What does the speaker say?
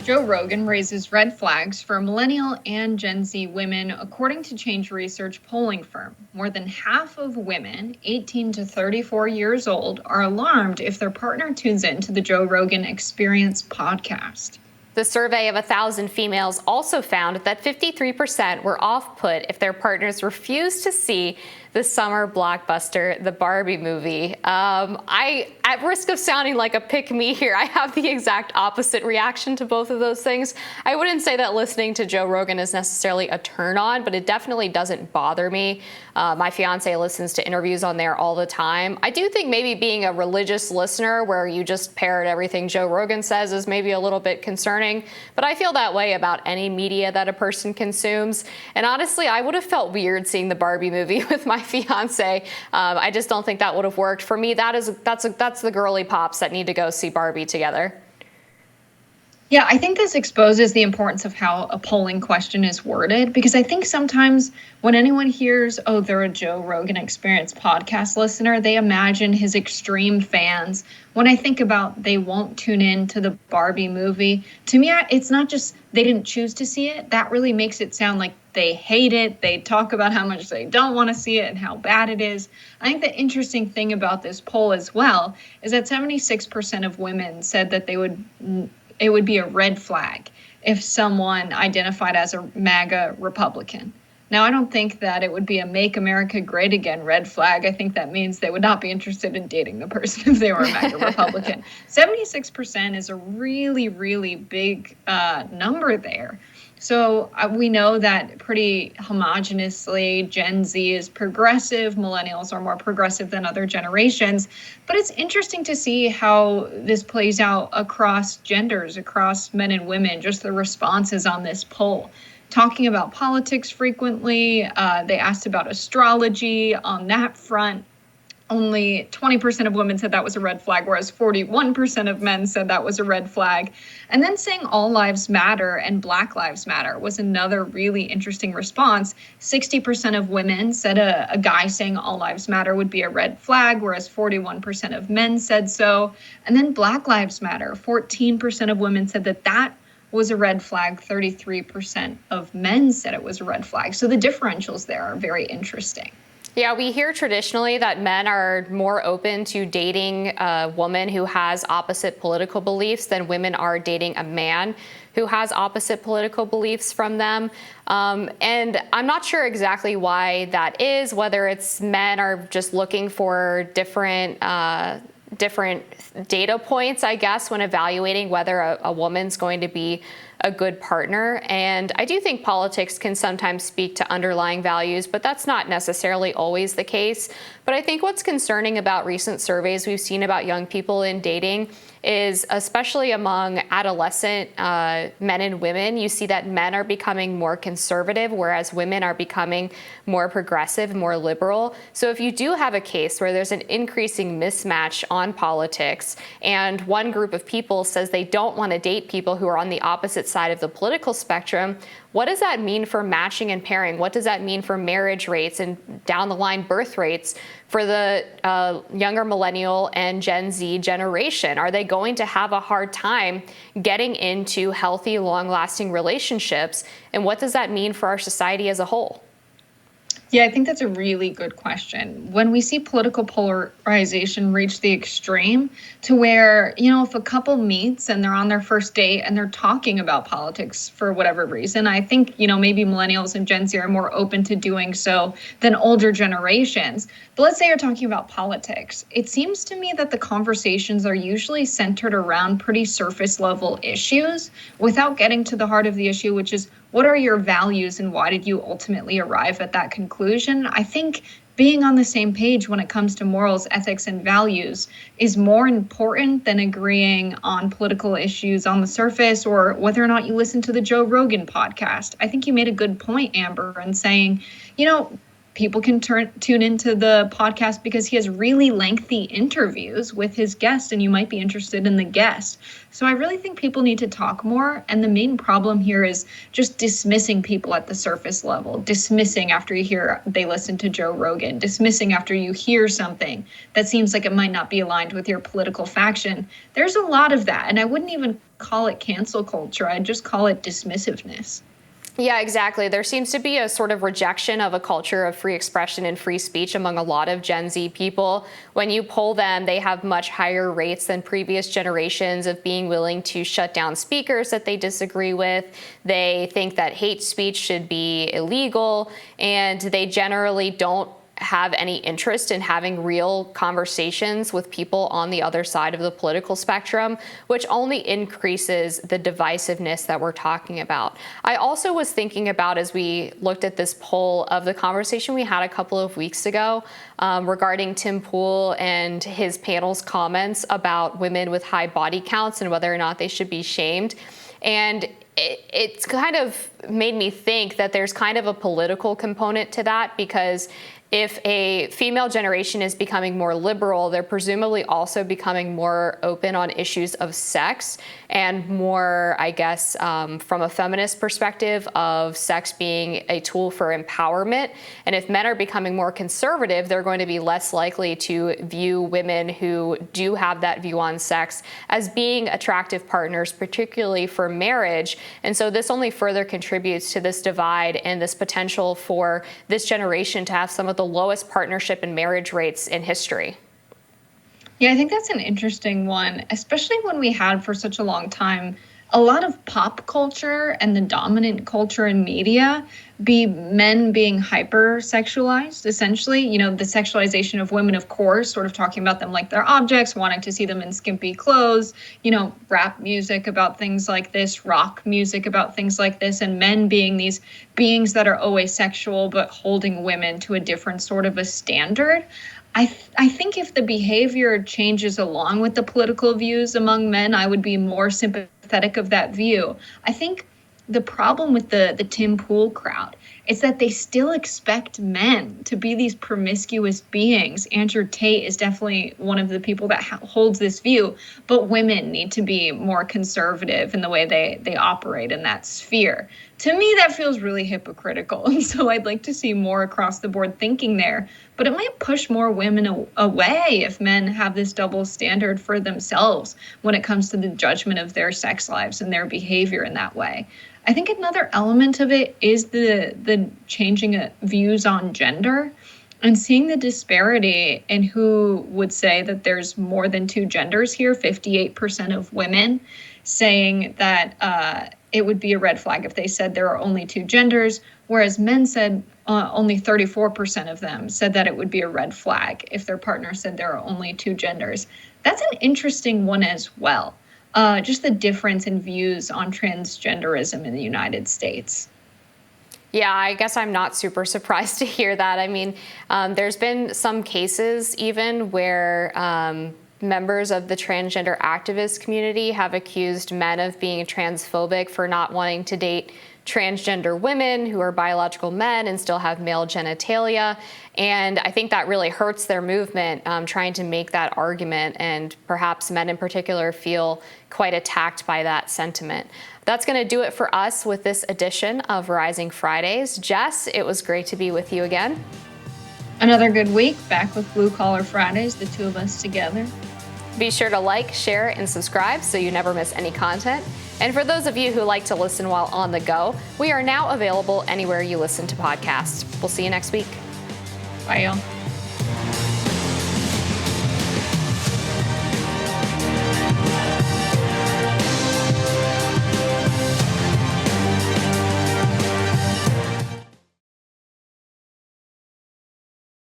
Joe Rogan raises red flags for Millennial and Gen Z women, according to Change Research polling firm. More than half of women 18 to 34 years old are alarmed if their partner tunes into the Joe Rogan Experience podcast. The survey of 1,000 females also found that 53% were off-put if their partners refused to see the summer blockbuster, the Barbie movie. At risk of sounding like a pick-me here, I have the exact opposite reaction to both of those things. I wouldn't say that listening to Joe Rogan is necessarily a turn-on, but it definitely doesn't bother me. My fiance listens to interviews on there all the time. I do think maybe being a religious listener where you just parrot everything Joe Rogan says is maybe a little bit concerning, but I feel that way about any media that a person consumes. And honestly, I would have felt weird seeing the Barbie movie with my fiance. I just don't think that would have worked. For me, that's the girly pops that need to go see Barbie together. Yeah, I think this exposes the importance of how a polling question is worded, because I think sometimes when anyone hears, oh, they're a Joe Rogan Experience podcast listener, they imagine his extreme fans. When I think about they won't tune in to the Barbie movie, to me, it's not just they didn't choose to see it. That really makes it sound like they hate it. They talk about how much they don't want to see it and how bad it is. I think the interesting thing about this poll as well is that 76% of women said that it would be a red flag if someone identified as a MAGA Republican. Now, I don't think that it would be a Make America Great Again red flag. I think that means they would not be interested in dating the person if they were a MAGA Republican. 76% is a really, really big number there. So we know that pretty homogeneously Gen Z is progressive, millennials are more progressive than other generations. But it's interesting to see how this plays out across genders, across men and women, just the responses on this poll. Talking about politics frequently, they asked about astrology on that front. Only 20% of women said that was a red flag, whereas 41% of men said that was a red flag. And then saying all lives matter and Black lives matter was another really interesting response. 60% of women said a guy saying all lives matter would be a red flag, whereas 41% of men said so. And then Black lives matter. 14% of women said that was a red flag. 33% of men said it was a red flag. So the differentials there are very interesting. Yeah, we hear traditionally that men are more open to dating a woman who has opposite political beliefs than women are dating a man who has opposite political beliefs from them. And I'm not sure exactly why that is, whether it's men are just looking for different data points, I guess, when evaluating whether a woman's going to be a good partner. And I do think politics can sometimes speak to underlying values, but that's not necessarily always the case. But I think what's concerning about recent surveys we've seen about young people in dating is, especially among adolescent men and women, you see that men are becoming more conservative, whereas women are becoming more progressive, more liberal. So if you do have a case where there's an increasing mismatch on politics, and one group of people says they don't want to date people who are on the opposite side of the political spectrum, what does that mean for matching and pairing? What does that mean for marriage rates and down the line birth rates for the younger millennial and Gen Z generation? Are they going to have a hard time getting into healthy, long-lasting relationships? And what does that mean for our society as a whole? Yeah, I think that's a really good question. When we see political polarization reach the extreme to where, if a couple meets and they're on their first date and they're talking about politics for whatever reason, I think, maybe millennials and Gen Z are more open to doing so than older generations. But let's say you're talking about politics. It seems to me that the conversations are usually centered around pretty surface level issues without getting to the heart of the issue, which is, what are your values and why did you ultimately arrive at that conclusion? I think being on the same page when it comes to morals, ethics, and values is more important than agreeing on political issues on the surface or whether or not you listen to the Joe Rogan podcast. I think you made a good point, Amber, in saying, people can tune into the podcast because he has really lengthy interviews with his guest, and you might be interested in the guest. So I really think people need to talk more. And the main problem here is just dismissing people at the surface level, dismissing after you hear they listen to Joe Rogan, dismissing after you hear something that seems like it might not be aligned with your political faction. There's a lot of that. And I wouldn't even call it cancel culture. I'd just call it dismissiveness. Yeah, exactly. There seems to be a sort of rejection of a culture of free expression and free speech among a lot of Gen Z people. When you poll them, they have much higher rates than previous generations of being willing to shut down speakers that they disagree with. They think that hate speech should be illegal, and they generally don't have any interest in having real conversations with people on the other side of the political spectrum, which only increases the divisiveness that we're talking about. I also was thinking about, as we looked at this poll, of the conversation we had a couple of weeks ago regarding Tim Pool and his panel's comments about women with high body counts and whether or not they should be shamed. And it's kind of made me think that there's kind of a political component to that, because if a female generation is becoming more liberal, they're presumably also becoming more open on issues of sex and more, I guess, from a feminist perspective, of sex being a tool for empowerment. And if men are becoming more conservative, they're going to be less likely to view women who do have that view on sex as being attractive partners, particularly for marriage. And so this only further contributes to this divide and this potential for this generation to have some of the lowest partnership and marriage rates in history. Yeah, I think that's an interesting one, especially when we had for such a long time a lot of pop culture and the dominant culture in media be men being hypersexualized, essentially. You know, the sexualization of women, of course, sort of talking about them like they're objects, wanting to see them in skimpy clothes, you know, rap music about things like this, rock music about things like this, and men being these beings that are always sexual, but holding women to a different sort of a standard. I think if the behavior changes along with the political views among men, I would be more sympathetic of that view. I think the problem with the Tim Pool crowd is that they still expect men to be these promiscuous beings. Andrew Tate is definitely one of the people that holds this view, but women need to be more conservative in the way they operate in that sphere. To me, that feels really hypocritical. And so I'd like to see more across the board thinking there. But it might push more women away if men have this double standard for themselves when it comes to the judgment of their sex lives and their behavior in that way. I think another element of it is the changing views on gender and seeing the disparity in who would say that there's more than two genders here. 58% of women saying that it would be a red flag if they said there are only two genders, whereas men said only 34% of them said that it would be a red flag if their partner said there are only two genders. That's an interesting one as well. Just the difference in views on transgenderism in the United States. Yeah, I guess I'm not super surprised to hear that. I mean, there's been some cases even where members of the transgender activist community have accused men of being transphobic for not wanting to date transgender women who are biological men and still have male genitalia. And I think that really hurts their movement, trying to make that argument. And perhaps men in particular feel quite attacked by that sentiment. That's going to do it for us with this edition of Rising Fridays. Jess, it was great to be with you again. Another good week, back with Blue Collar Fridays, the two of us together. Be sure to like, share, and subscribe so you never miss any content. And for those of you who like to listen while on the go, we are now available anywhere you listen to podcasts. We'll see you next week. Bye, y'all.